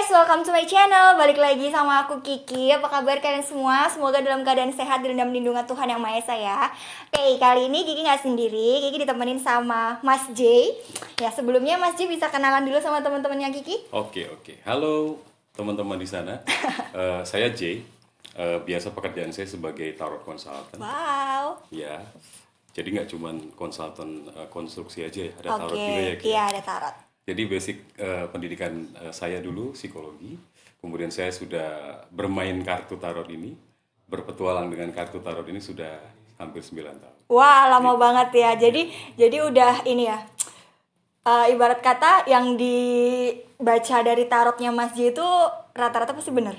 welcome to my channel. Balik lagi sama aku Kiki. Apa kabar kalian semua? Semoga dalam keadaan sehat dan dalam lindungan Tuhan Yang Maha Esa ya. Oke, kali ini Kiki nggak sendiri. Kiki ditemenin sama Mas J. Ya, sebelumnya Mas J bisa kenalan dulu sama teman-temannya Kiki. Oke. Halo teman-teman di sana. Saya J. Biasa pekerjaan saya sebagai tarot consultant. Wow. Ya. Jadi nggak cuma konsultan konstruksi aja ya, ada tarot Oke, juga ya. iya ada tarot. Jadi basic pendidikan saya dulu psikologi, kemudian saya sudah bermain kartu tarot ini, berpetualang dengan kartu tarot ini sudah hampir 9 tahun. Wah, lama banget ya. Jadi udah ini ya. Ibarat kata yang dibaca dari tarotnya Mas J itu rata-rata pasti benar.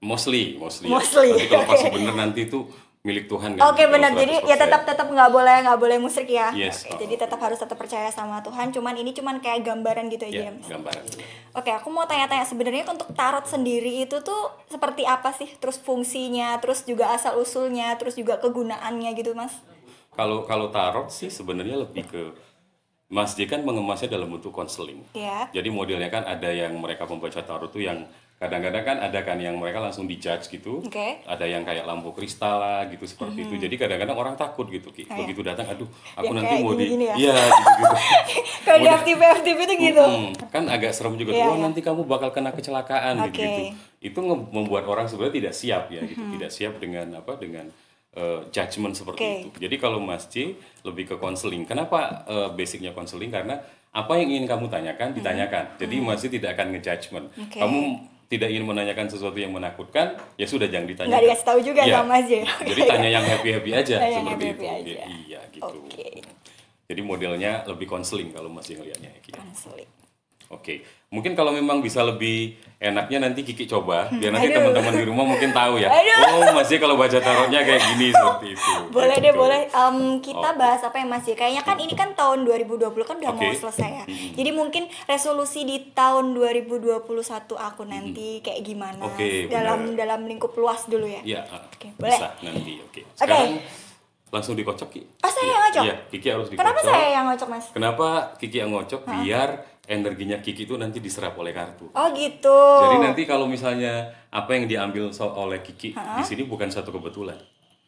Mostly. Mostly. Nanti kalau pasti benar nanti itu milik Tuhan kan. Oke, benar. Jadi ya tetap nggak boleh musyrik ya. Yes. Oke, jadi tetap harus percaya sama Tuhan. Cuman kayak gambaran gitu aja ya, Mas. Gambaran. Oke, aku mau tanya-tanya sebenarnya untuk tarot sendiri itu tuh seperti apa sih? Terus fungsinya, terus juga asal usulnya, terus juga kegunaannya gitu, Mas. Kalau tarot sih sebenarnya lebih ke Mas J kan mengemasnya dalam bentuk konseling. Ya. Jadi modelnya kan ada yang mereka membaca tarot tuh yang kadang-kadang kan ada kan yang mereka langsung dijudge gitu. Oke. Ada yang kayak lampu kristal lah gitu seperti itu. Jadi kadang-kadang orang takut gitu Ki. Begitu datang aduh aku Yang nanti kayak mau gini-gini ya? Iya gitu. Kalau di FTV itu gitu. Kan agak serem juga. Iya, Wah, iya. nanti kamu bakal kena kecelakaan Oke. gitu. Itu membuat orang sebenarnya tidak siap ya gitu. Tidak siap dengan judgement seperti Oke. itu. Jadi kalau Mas C lebih ke konseling. Kenapa basicnya konseling? Karena apa yang ingin kamu tanyakan ditanyakan. Jadi Mas C tidak akan ngejudgement. Oke. Kamu tidak ingin menanyakan sesuatu yang menakutkan, ya sudah jangan ditanyakan. Nggak dikasih tahu juga Iya. sama Mas J. Jadi tanya yang happy aja Tanya yang seperti happy-happy itu. aja. Iya gitu. Oke. Jadi modelnya lebih konseling kalau Mas C ngelihatnya ya. Ki. Konseling. Oke, mungkin kalau memang bisa lebih enaknya nanti Kiki coba, biar nanti Aduh. teman-teman di rumah mungkin tahu ya. Aduh. Oh, masih kalau baca tarotnya kayak gini seperti itu. Boleh Gitu. deh, boleh. Kita bahas apa ya Mas J? Kayaknya kan ini kan tahun 2020 kan udah mau Oke. selesai ya. Jadi mungkin resolusi di tahun 2021 aku nanti kayak gimana? Oke, dalam lingkup luas dulu ya. Iya, Oke, boleh. bisa nanti. Oke. Sekarang langsung dikocok Ki. Oh, saya yang ngocok? Iya, Kiki harus dikocok. Kenapa saya yang ngocok, Mas? Kenapa Kiki yang ngocok? Biar energinya Kiki itu nanti diserap oleh kartu. Oh gitu. Jadi nanti kalau misalnya apa yang diambil oleh Kiki di sini bukan satu kebetulan.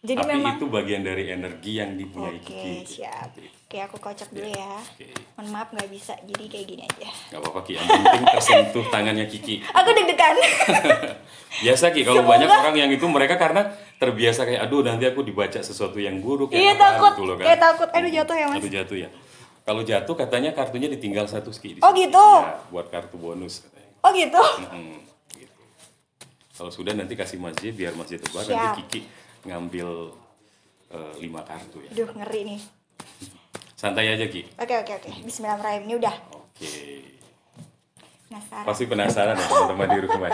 Jadi tapi memang itu bagian dari energi yang dipunyai Oke, Kiki. siap. Oke, aku kocok dulu ya. Oke. Mohon maaf nggak bisa, jadi kayak gini aja. Gak apa-apa Ki, yang penting tersentuh tangannya Kiki. Aku deg-degan. Biasa Ki, kalau Semoga- banyak orang yang itu mereka karena terbiasa kayak aduh nanti aku dibaca sesuatu yang buruk Iya, yang apa takut. gitu loh kan. Kayak takut. Aduh, jatuh ya, Mas. Aduh jatuh ya. Kalau jatuh katanya kartunya ditinggal satu Ki. Oh, gitu? Ya, buat kartu bonus katanya. Oh gitu. Gitu. Kalau sudah nanti kasih Mas J biar Mas J tebar Siap. nanti Kiki ngambil 5 kartu ya. Aduh, ngeri nih. Santai aja Ki. Oke. Bismillahirrahmanirrahim. Ini udah. Oke. Penasaran. Pasti penasaran ya teman-teman di rumah.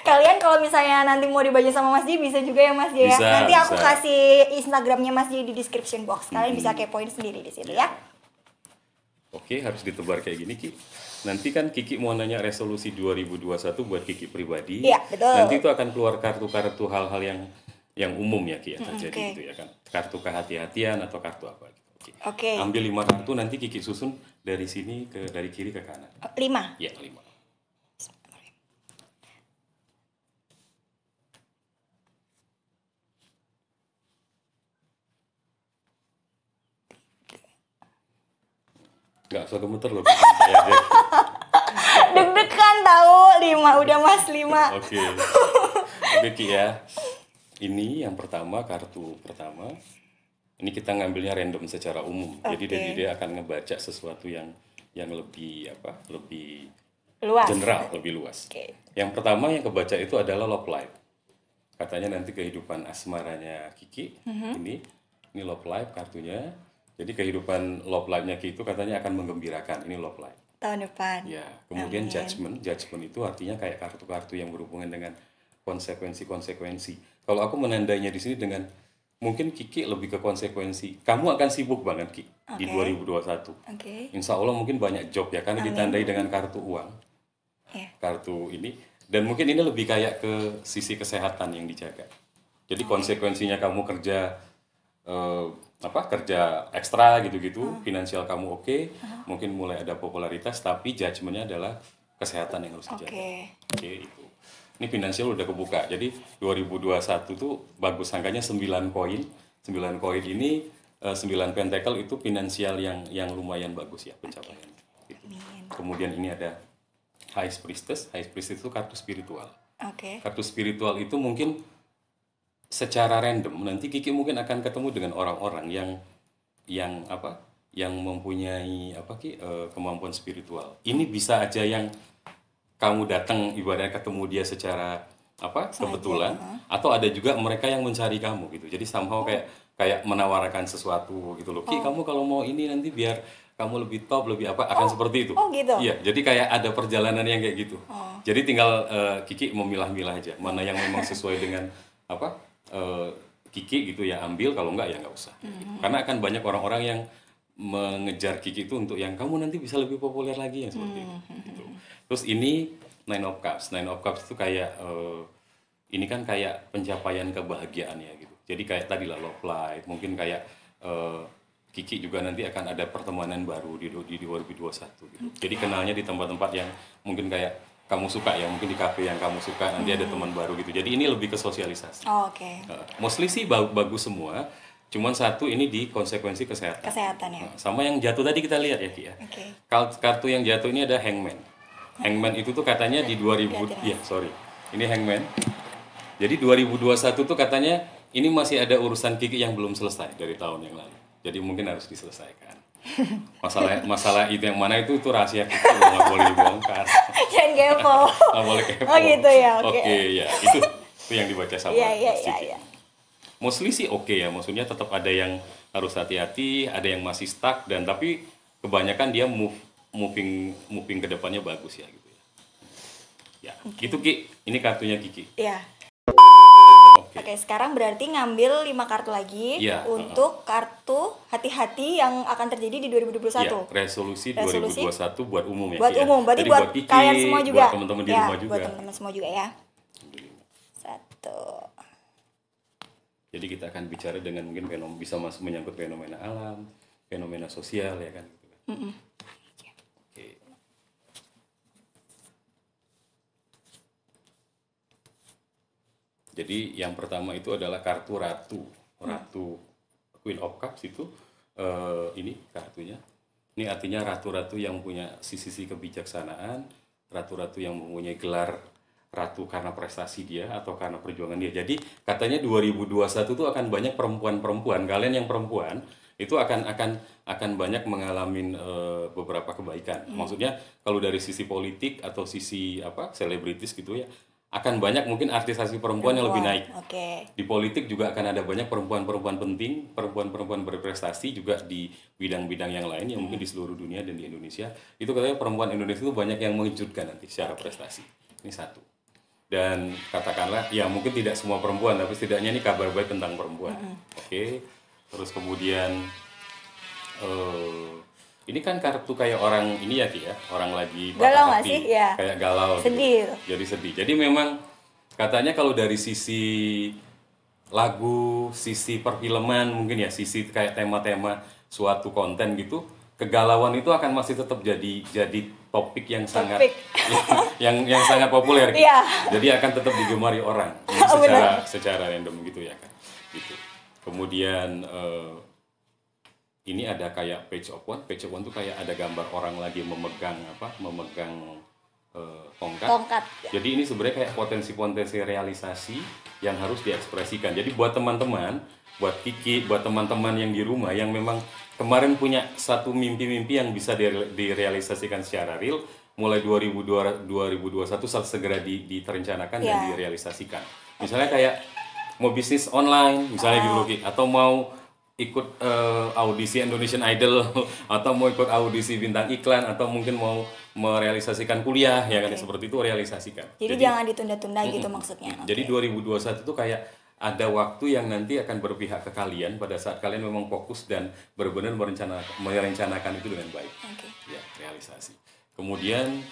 Kalian kalau misalnya nanti mau dibaca sama Mas J bisa juga ya Mas J ya. Bisa, Nanti aku bisa. kasih Instagramnya Mas J di description box. Kalian bisa kepoin sendiri di situ ya. Oke, harus ditebar kayak gini Ki. Nanti kan Kiki mau nanya resolusi 2021 buat Kiki pribadi. Iya, betul. Nanti itu akan keluar kartu-kartu hal-hal yang umum ya Ki ya terjadi oke. gitu ya kan. Kartu kehati-hatian atau kartu apa gitu. Oke. Ambil 5 kartu nanti Kiki susun dari sini dari kiri ke kanan. 5. Ya, 5. Nggak usah gemeter loh. Santai aja. Deg-degan tahu 5 udah Mas 5. Oke. Oke Ki ya. Ini yang pertama, kartu pertama. Ini kita ngambilnya random secara umum. Jadi Oke. dia akan ngebaca sesuatu yang lebih lebih Luas. general, lebih luas. Oke. Yang pertama yang kebaca itu adalah love life. Katanya nanti kehidupan asmaranya Kiki. Ini love life kartunya. Jadi kehidupan love life-nya Kiki itu katanya akan menggembirakan. Ini love life. Tahun depan. Ya, kemudian Amin. judgment itu artinya kayak kartu-kartu yang berhubungan dengan konsekuensi-konsekuensi. Kalau aku menandainya di sini dengan mungkin Kiki lebih ke konsekuensi. Kamu akan sibuk banget Ki di Oke. 2021. Oke. Insya Allah mungkin banyak job ya karena ditandai dengan kartu uang, Ya. kartu ini. Dan mungkin ini lebih kayak ke sisi kesehatan yang dijaga. Jadi konsekuensinya kamu kerja kerja ekstra gitu-gitu, finansial kamu oke, mungkin mulai ada popularitas, tapi judgementnya adalah kesehatan yang harus dijaga. Oke. Oke, itu. Ini finansial udah kebuka. Jadi 2021 tuh bagus angkanya 9 koin. 9 koin ini 9 pentacle itu finansial yang lumayan bagus ya pencapaiannya. Gitu. Kemudian ini ada High Priestess. High Priestess itu kartu spiritual. Oke. Kartu spiritual itu mungkin secara random nanti Kiki mungkin akan ketemu dengan orang-orang yang apa? Yang mempunyai kemampuan spiritual. Ini bisa aja yang kamu datang ibaratnya ketemu dia secara kebetulan, atau ada juga mereka yang mencari kamu gitu. Jadi somehow kayak menawarkan sesuatu gitu loh. Ki, kamu kalau mau ini nanti biar kamu lebih top, lebih akan seperti itu. Oh gitu. Iya, jadi kayak ada perjalanan yang kayak gitu. Jadi tinggal Kiki memilah-milah aja mana yang memang sesuai dengan Kiki gitu ya ambil, kalau enggak ya nggak usah. Gitu. Karena akan banyak orang-orang yang mengejar Kiki itu untuk yang kamu nanti bisa lebih populer lagi yang seperti itu. Gitu. Terus ini Nine of Cups. Nine of Cups itu kayak ini kan kayak pencapaian kebahagiaan ya gitu. Jadi kayak tadi lah love life, mungkin kayak Kiki juga nanti akan ada pertemanan baru di 2021 gitu. Jadi kenalnya di tempat-tempat yang mungkin kayak kamu suka ya, mungkin di kafe yang kamu suka nanti ada teman baru gitu. Jadi ini lebih ke sosialisasi. Oke. Mostly sih bagus semua. Cuman satu ini di konsekuensi kesehatan. Kesehatan ya. Sama yang jatuh tadi kita lihat ya Ki ya. Oke. Kartu yang jatuh ini ada Hangman. Hangman itu tuh katanya di 2000 Ini Hangman. Jadi 2021 tuh katanya ini masih ada urusan Kiki yang belum selesai dari tahun yang lalu. Jadi mungkin harus diselesaikan. Masalah itu yang mana itu rahasia Kiki, nggak boleh dibongkar. Jangan kepo. Nggak boleh kepo. Oh gitu ya. Oke ya, itu yang dibaca sama Mas Kiki. Iya. Mostly sih oke ya, maksudnya tetap ada yang harus hati-hati, ada yang masih stuck tapi kebanyakan dia moving ke depannya bagus ya gitu ya. Ya, gitu Ki. Ini kartunya Kiki. Iya. Oke, sekarang berarti ngambil 5 kartu lagi untuk kartu hati-hati yang akan terjadi di 2021. Iya, resolusi 2021 buat umum ya. Buat umum, berarti buat Kiki, kalian semua juga. Buat teman-teman di rumah juga. Buat teman-teman semua juga ya. 1. Jadi kita akan bicara dengan mungkin bisa menyangkut fenomena alam, fenomena sosial ya kan gitu. Oke. Jadi yang pertama itu adalah kartu ratu Queen of Cups itu ini kartunya. Ini artinya ratu-ratu yang punya sisi kebijaksanaan, ratu-ratu yang mempunyai gelar ratu karena prestasi dia atau karena perjuangan dia. Jadi katanya 2021 itu akan banyak perempuan-perempuan, kalian yang perempuan itu akan banyak mengalami beberapa kebaikan. Maksudnya kalau dari sisi politik atau sisi selebritis gitu ya, akan banyak mungkin artisasi perempuan yang lebih naik. Di politik juga akan ada banyak perempuan-perempuan penting, perempuan-perempuan berprestasi juga di bidang-bidang yang lain yang mungkin di seluruh dunia dan di Indonesia. Itu katanya perempuan Indonesia itu banyak yang mengejutkan nanti secara prestasi. Ini satu. Dan katakanlah, ya mungkin tidak semua perempuan, tapi setidaknya ini kabar baik tentang perempuan. Oke. Terus kemudian ini kan kartu kayak orang ini ya Ki ya, orang lagi galau patah hati, sih? Ya. kayak galau, sedih. Gitu. Jadi sedih. Jadi memang katanya kalau dari sisi lagu, sisi perfilman mungkin ya, sisi kayak tema-tema suatu konten gitu, kegalauan itu akan masih tetap jadi topik yang sangat yang sangat populer gitu. Jadi akan tetap digemari orang secara random gitu ya kan. Gitu. Kemudian ini ada kayak page of one tuh kayak ada gambar orang lagi memegang tongkat. Jadi ini sebenarnya kayak potensi realisasi yang harus diekspresikan. Jadi buat teman-teman, buat Kiki, buat teman-teman yang di rumah yang memang kemarin punya satu mimpi-mimpi yang bisa direalisasikan secara real, mulai 2021 segera diterencanakan dan direalisasikan. Misalnya kayak mau bisnis online, misalnya gitu loh Ki, atau mau ikut audisi Indonesian Idol atau mau ikut audisi bintang iklan atau mungkin mau merealisasikan kuliah ya kan seperti itu realisasikan. Jadi jangan ditunda-tunda gitu maksudnya. Jadi 2021 itu kayak ada waktu yang nanti akan berpihak ke kalian pada saat kalian memang fokus dan benar-benar merencanakan itu dengan baik. Ya, realisasi. Kemudian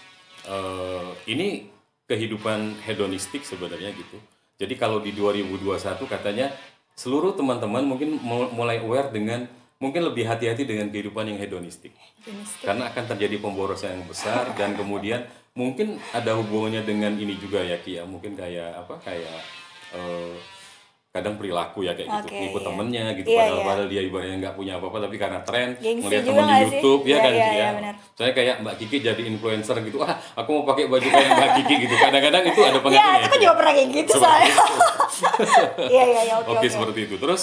ini kehidupan hedonistik sebenarnya gitu. Jadi kalau di 2021 katanya seluruh teman-teman mungkin mulai aware dengan mungkin lebih hati-hati dengan kehidupan yang hedonistik. Karena akan terjadi pemborosan yang besar dan kemudian mungkin ada hubungannya dengan ini juga ya Ki ya, mungkin kayak apa kayak eh, kadang perilaku ya kayak gitu, Oke, ngikut iya. temennya gitu, Iya, padahal iya. padahal dia ibaratnya nggak punya apa-apa, tapi karena tren Gengsi ngelihat juga temen di nggak sih? YouTube ya Iya, kan iya, Ki ya. iya, benar. Saya kayak Mbak Kiki jadi influencer gitu, ah aku mau pakai baju kayak Mbak Kiki gitu. Kadang-kadang itu ada Iya, pengaruhnya aku Ki ya. juga pernah kayak gitu Seperti soalnya. itu. Iya, iya, iya, oke, Oke, oke. seperti itu. Terus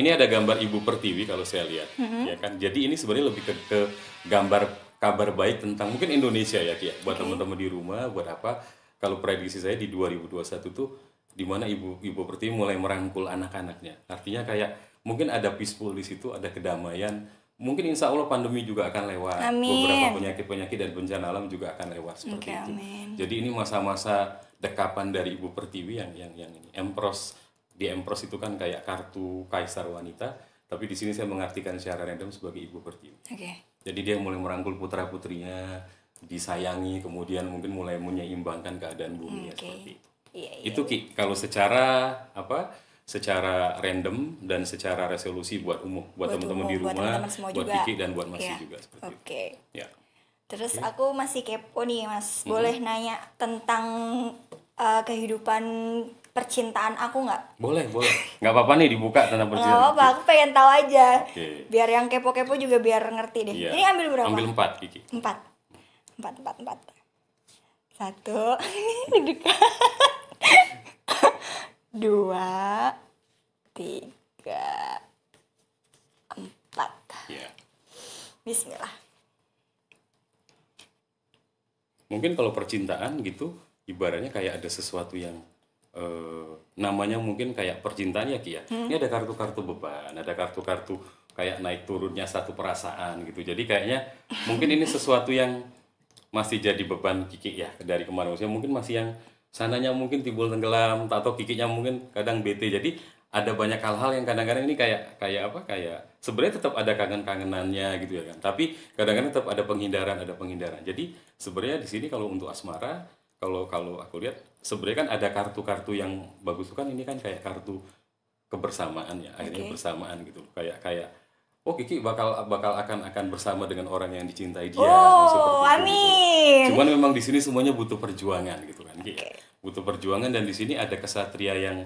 ini ada gambar Ibu Pertiwi kalau saya lihat, Mm-hmm. ya kan. Jadi ini sebenarnya lebih ke gambar kabar baik tentang mungkin Indonesia ya, Ki ya. Buat teman-teman di rumah, buat apa? Kalau prediksi saya di 2021 tuh di mana Ibu Pertiwi mulai merangkul anak-anaknya. Artinya kayak mungkin ada peaceful di situ, ada kedamaian. Mungkin insya Allah pandemi juga akan lewat. Beberapa Amin. penyakit-penyakit dan bencana alam juga akan lewat seperti Oke, itu. amin. Jadi ini masa-masa dekapan dari Ibu Pertiwi yang ini. Empros di Empros itu kan kayak kartu kaisar wanita, tapi di sini saya mengartikan secara random sebagai Ibu Pertiwi. Oke. Jadi dia mulai merangkul putra-putrinya, disayangi, kemudian mungkin mulai menyeimbangkan keadaan bumi ya Oke. seperti itu. Iya, iya. Itu Ki, kalau secara apa? Secara random dan secara resolusi buat umum, buat teman-teman di umum, buat rumah, teman-teman semua buat juga. Kiki dan buat Mas Iya. juga seperti itu. Oke. Ya. Terus aku masih kepo nih, Mas. Boleh nanya tentang kehidupan percintaan aku nggak? Boleh. Nggak apa-apa nih dibuka tentang Nggak percintaan. apa-apa, aku pengen tahu aja. Oke. Biar yang kepo-kepo juga biar ngerti deh. Iya. Ini ambil berapa? Ambil 4 Kiki. 4. 4. 1. Deg-degan. 2, 3, 4. Ya. Bismillah. Mungkin kalau percintaan gitu, ibaratnya kayak ada sesuatu yang namanya mungkin kayak percintaan ya Ki ya. Ini ada kartu-kartu beban, ada kartu-kartu kayak naik turunnya satu perasaan gitu. Jadi kayaknya mungkin ini sesuatu yang masih jadi beban Kiki ya dari kemarin. Maksudnya mungkin masih yang sananya mungkin timbul tenggelam atau Kikinya mungkin kadang bete. Jadi ada banyak hal-hal yang kadang-kadang ini kayak apa kayak sebenarnya tetap ada kangen-kangenannya gitu ya kan. Tapi kadang-kadang tetap ada penghindaran. Jadi sebenarnya di sini kalau untuk asmara kalau aku lihat sebenarnya kan ada kartu-kartu yang bagus tuh kan ini kan kayak kartu kebersamaan ya akhirnya Oke. bersamaan gitu kayak oh Kiki bakal akan bersama dengan orang yang dicintai dia Oh, seperti itu, gitu. amin. Cuman memang di sini semuanya butuh perjuangan gitu kan Ki. Butuh perjuangan dan di sini ada kesatria yang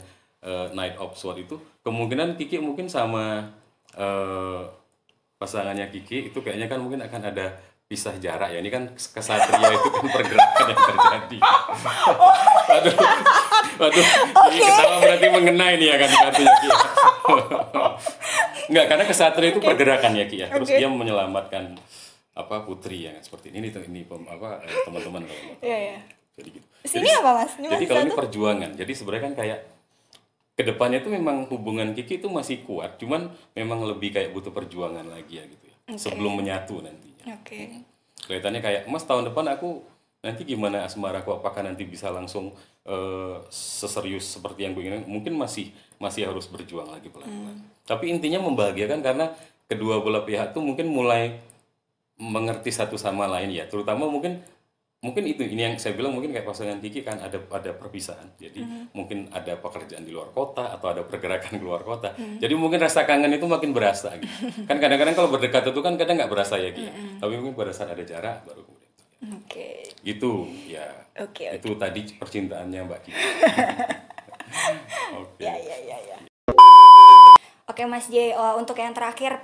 Knight of Swords itu kemungkinan Kiki mungkin sama pasangannya Kiki itu kayaknya kan mungkin akan ada pisah jarak ya. Ini kan kesatria itu kan pergerakan yang terjadi. Waduh, ini ketawa berarti mengenai nih ya kan kartunya Ki. Ya. Enggak, karena kesatria itu pergerakan ya Ki ya. Terus dia menyelamatkan apa putri ya kan seperti ini teman-teman kalau mau tahu. Iya, iya. Jadi gitu. Sini apa, Mas? Ini Jadi Mas kalau ini satu? perjuangan. Jadi sebenarnya kan kayak kedepannya itu memang hubungan Kiki itu masih kuat, cuman memang lebih kayak butuh perjuangan lagi ya gitu ya. Sebelum menyatu nantinya. Oke. Kelihatannya kayak Mas tahun depan aku nanti gimana asmaraku apakah nanti bisa langsung seserius seperti yang gue ingin? Mungkin masih harus berjuang lagi pelan-pelan. Tapi intinya membahagiakan karena kedua belah pihak tuh mungkin mulai mengerti satu sama lain ya. Terutama mungkin itu ini yang saya bilang mungkin kayak pasangan Kiki kan ada perpisahan. Jadi mungkin ada pekerjaan di luar kota atau ada pergerakan di luar kota. Jadi mungkin rasa kangen itu makin berasa gitu. Kan kadang-kadang kalau berdekat itu kan kadang nggak berasa ya Ki. Tapi mungkin pada saat ada jarak baru kemudian. Oke. Gitu ya. Oke. Itu tadi percintaannya Mbak Kiki. Oke. Ya. Oke Mas J, untuk yang terakhir,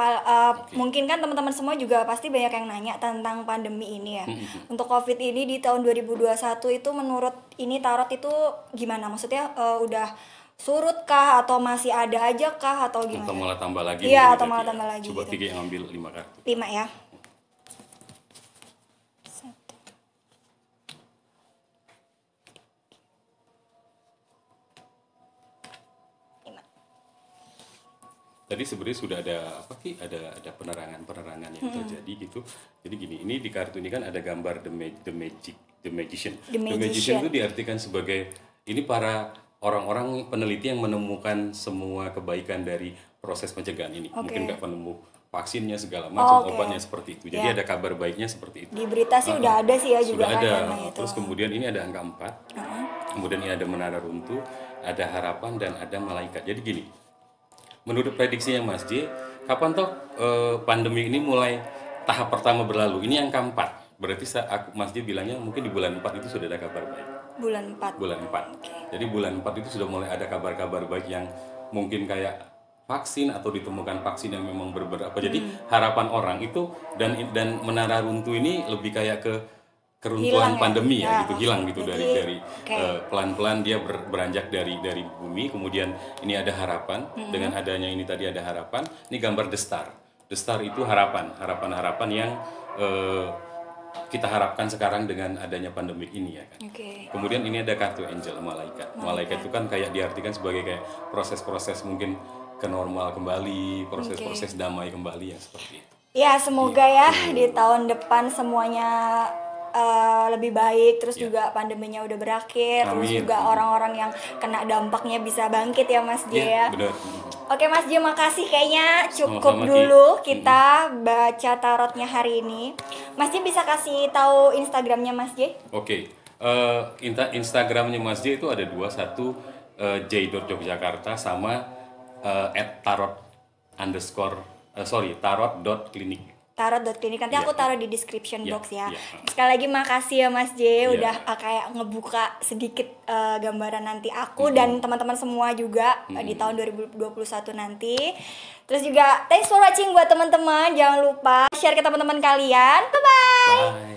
mungkin kan teman-teman semua juga pasti banyak yang nanya tentang pandemi ini ya. Untuk COVID ini di tahun 2021 itu menurut ini tarot itu gimana? Maksudnya udah surut kah atau masih ada aja kah atau gimana? Atau malah tambah lagi. Iya, gitu, atau Ki, malah ya. tambah lagi Coba gitu. Kiki ngambil 5 kartu. 5 ya. Tadi sebenarnya sudah ada apa Ki? Ada penerangan yang terjadi gitu. Jadi gini, ini di kartu ini kan ada gambar the magician. The magician. Itu diartikan sebagai ini para orang-orang peneliti yang menemukan semua kebaikan dari proses pencegahan ini. Mungkin nggak penemu vaksinnya segala macam, obatnya seperti itu. Jadi ada kabar baiknya seperti itu. Di berita sih udah ada sih ya juga Sudah kan ada. namanya itu. Terus kemudian ini ada angka 4. Kemudian ini ada menara runtuh, ada harapan dan ada malaikat. Jadi gini. Menurut prediksinya Mas J, kapan toh pandemi ini mulai tahap pertama berlalu? Ini angka 4. Berarti Mas J bilangnya mungkin di bulan 4 itu sudah ada kabar baik. Bulan 4. Bulan 4. Jadi bulan 4 itu sudah mulai ada kabar-kabar baik yang mungkin kayak vaksin atau ditemukan vaksin yang memang beberapa. Jadi harapan orang itu dan menara runtuh ini lebih kayak ke keruntuhan pandemi ya, gitu, hilang gitu. Dari pelan-pelan dia beranjak dari bumi, kemudian ini ada harapan. Dengan adanya ini tadi ada harapan. Ini gambar The Star. The Star itu harapan yang kita harapkan sekarang dengan adanya pandemik ini ya kan. Kemudian ini ada kartu angel, malaikat. Malaikat itu kan kayak diartikan sebagai kayak proses-proses mungkin ke normal kembali, proses-proses damai kembali yang seperti itu. Ya, semoga ya di tahun depan semuanya lebih baik, terus juga pandeminya udah berakhir. Amin. Terus juga orang-orang yang kena dampaknya bisa bangkit ya Mas J ya. Benar. Oke Mas J, makasih, kayaknya cukup dulu kita baca tarotnya hari ini. Mas J bisa kasih tahu Instagramnya Mas J? Oke. Instagramnya Mas J itu ada dua, satu j.yogyakarta sama @tarot_clinic. Tarot.clinic, nanti aku taruh di description box ya. Sekali lagi makasih ya Mas J, udah kayak ngebuka sedikit gambaran nanti aku dan teman-teman semua juga di tahun 2021 nanti. Terus juga thanks for watching buat teman-teman, jangan lupa share ke teman-teman kalian. Bye-bye.